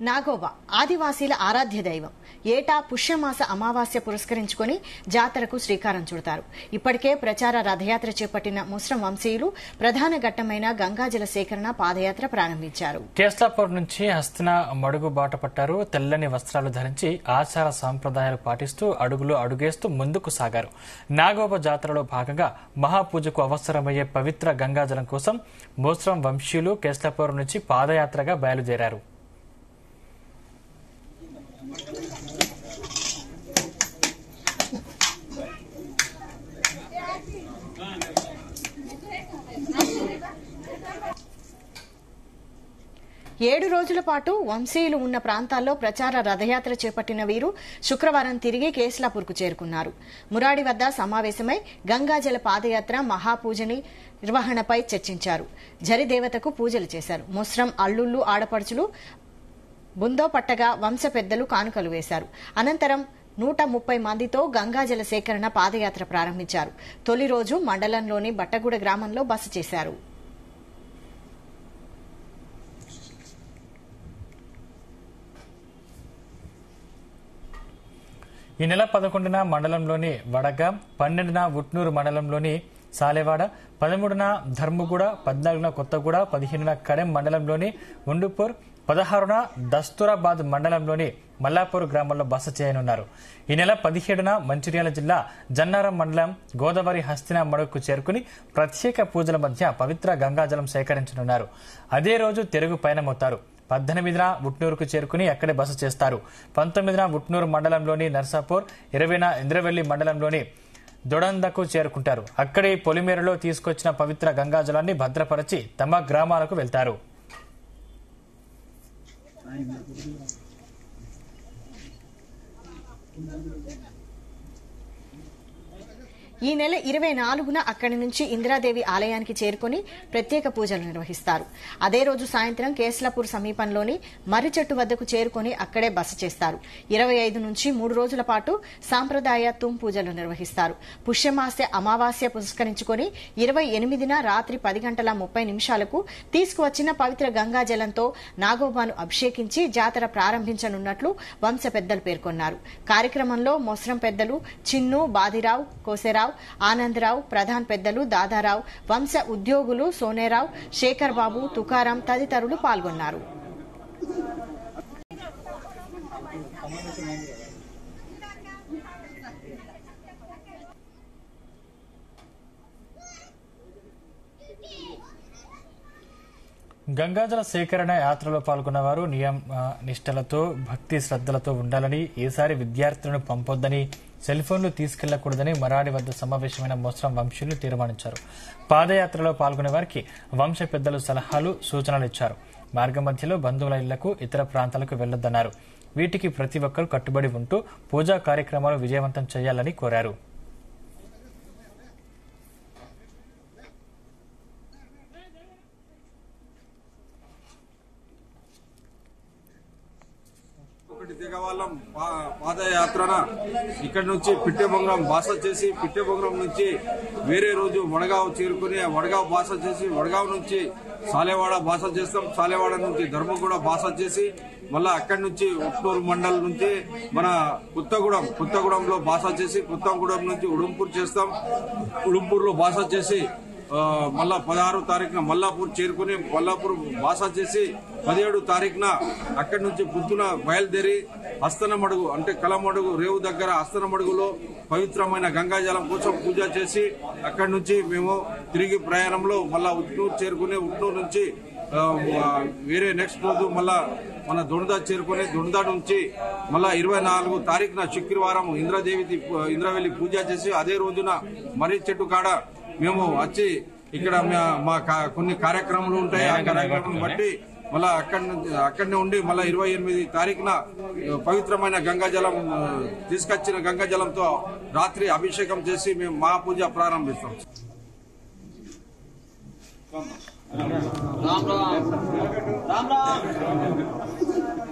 నాగోబా ఆదివాసీల ఆరాధ్య దైవం. ఏటా పుష్యమాస అమావాస్య పురస్కరించుకుని జాతరకు శ్రీకారం చుడతారు. ఇప్పటికే ప్రచార రథయాత్ర చేపట్టిన ముస్రం వంశీయులు ప్రధాన ఘట్టమైన గంగాజల సేకరణ పాదయాత్ర ప్రారంభించారు. కేస్లాపూర్ నుంచి హస్తిన మడుగు బాట పట్టారు. తెల్లని వస్త్రాలు ధరించి ఆచార సాంప్రదాయాలు పాటిస్తూ అడుగులు అడుగేస్తూ ముందుకు సాగారు. నాగోబా జాతరలో భాగంగా మహాపూజకు అవసరమయ్యే పవిత్ర గంగాజలం కోసం ముస్రం వంశీయులు కేస్లాపూర్ నుంచి పాదయాత్రగా బయలుదేరారు. ఏడు రోజుల పాటు వంశీయులు ఉన్న ప్రాంతాల్లో ప్రచార రథయాత్ర చేపట్టిన వీరు శుక్రవారం తిరిగి కేస్లాపూర్కు చేరుకున్నారు. మురాడి వద్ద సమావేశమై గంగాజల పాదయాత్ర మహాపూజని నిర్వహణపై చర్చించారు. జరిదేవతకు పూజలు చేశారు. ముస్రం అల్లుళ్లు ఆడపడుచులు బుందో పట్టగా వంశ పెద్దలు కానుకలు వేశారు. అనంతరం 130 మందితో గంగాజల సేకరణ పాదయాత్ర ప్రారంభించారు. తొలి రోజు మండలంలోని బట్టగూడ గ్రామంలో బస చేశారు. ఈ నెల 11న మండలంలోని వడగాం, 12న ఉట్నూరు మండలంలోని సాలెవాడ, 13న ధర్మగూడ, 14న కొత్తగూడ, 15న కడెం మండలంలోని ఉండుపూర్, 16న దస్తూరాబాద్ మండలంలోని మల్లాపూర్ గ్రామంలో బస చేయనున్నారు. ఈ నెల 17న మంచిర్యాల జిల్లా జన్నారం మండలం గోదావరి హస్తిన మడుగుకు చేరుకుని ప్రత్యేక పూజల మధ్య పవిత్ర గంగాజలం సేకరించనున్నారు. అదే రోజు తిరుగు పయనమవుతారు. 18న ఉట్నూరుకు చేరుకుని అక్కడే బస చేస్తారు. 19న ఉట్నూరు మండలంలోని నర్సాపూర్, 20న ఇంద్రవెల్లి మండలంలోని దొడందకు చేరుకుంటారు. అక్కడి పొలిమేరలో తీసుకొచ్చిన పవిత్ర గంగాజలాన్ని భద్రపరిచి తమ గ్రామాలకు వెళ్తారు. ఈ నెల 24న అక్కడి నుంచి ఇందిరాదేవి ఆలయానికి చేరుకుని ప్రత్యేక పూజలు నిర్వహిస్తారు. అదే రోజు సాయంత్రం కేస్లాపూర్ సమీపంలోని మర్రి చెట్టు వద్దకు చేరుకుని అక్కడే బస చేస్తారు. 25 నుంచి 3 రోజుల పాటు సాంప్రదాయ తుమ్ పూజలు నిర్వహిస్తారు. పుష్యమాస అమావాస్య పురస్కరించుకుని 28న రాత్రి 10:30 తీసుకువచ్చిన పవిత్ర గంగాజలంతో నాగోబాను అభిషేకించి జాతర ప్రారంభించనున్నట్లు వంశ పెద్దలు పేర్కొన్నారు. కార్యక్రమంలో మొస్రం పెద్దలు చిన్ను, బాదిరావు, కోసెరావు, ఆనందరావు, ప్రధాన్ పెద్దలు దాదారావు, వంశ ఉద్యోగులు సోనేరావు, శేఖర్ బాబు, తుకారాం తదితరులు పాల్గొన్నారు. గంగాజల సేకరణ యాత్రలో పాల్గొన్న వారు నిష్టలతో భక్తి శ్రద్దలతో ఉండాలని, ఈసారి విద్యార్థులను పంపొద్దని, సెల్ ఫోన్లు తీసుకెళ్లకూడదని మరాడి వద్ద సమావేశమైన ముస్రం వంశీయులు తీర్మానించారు. పాదయాత్రలో పాల్గొనే వారికి వంశ పెద్దలు సలహాలు, సూచనలు ఇచ్చారు. మార్గ మధ్యలో బంధువుల ఇళ్లకు, ఇతర ప్రాంతాలకు వెళ్లొద్దన్నారు. వీటికి ప్రతి ఒక్కరూ కట్టుబడి ఉంటూ పూజా కార్యక్రమాలు విజయవంతం చేయాలని కోరారు. దిగవాళ్ళం పాదయాత్రన ఇక్కడి నుంచి పిట్టెబొంగరం బాస చేసి, పిట్టెబొంగరం నుంచి వేరే రోజు వడగావ్ చేరుకుని వడగావ్ బాస చేసి, వడగావ్ నుంచి సాలెవాడ బాస చేస్తాం. సాలెవాడ నుంచి ధర్మగూడ బాస చేసి మళ్ళా అక్కడి నుంచి ఉట్నూరు మండలం నుంచి మన కొత్తగూడెంలో బాస చేసి, కొత్తగూడెం నుంచి ఉడుంపూర్ చేస్తాం. ఉడుంపూర్లో బాస చేసి మళ్ళా 16వ తారీఖున మల్లాపూర్ చేరుకుని మల్లాపూర్ బాస చేసి 17వ తారీఖున అక్కడి నుంచి పొద్దున బయలుదేరి హస్తనమడుగు అంటే కలమడుగు రేవు దగ్గర హస్తనమడుగులో పవిత్రమైన గంగాజలం కోసం పూజ చేసి అక్కడి నుంచి మేము తిరిగి ప్రయాణంలో మళ్ళా ఉట్నూరు చేరుకుని ఉట్నూరు నుంచి వేరే నెక్స్ట్ రోజు మళ్ళా మన దొండదా చేరుకుని దొండదా నుంచి మళ్ళా 24వ తారీఖున శుక్రవారం ఇంద్రవెల్లి పూజ చేసి అదే రోజున మర్రి చెట్టు కాడ మేము వచ్చి ఇక్కడ మా కొన్ని కార్యక్రమాలు ఉంటాయి. ఆ కార్యక్రమం బట్టి మళ్ళా అక్కడనే ఉండి మళ్ళా 28వ తారీఖున పవిత్రమైన గంగాజలం తీసుకొచ్చిన గంగాజలంతో రాత్రి అభిషేకం చేసి మేము మహాపూజ ప్రారంభిస్తాం. రామ్ రామ్ రామ్ రామ్.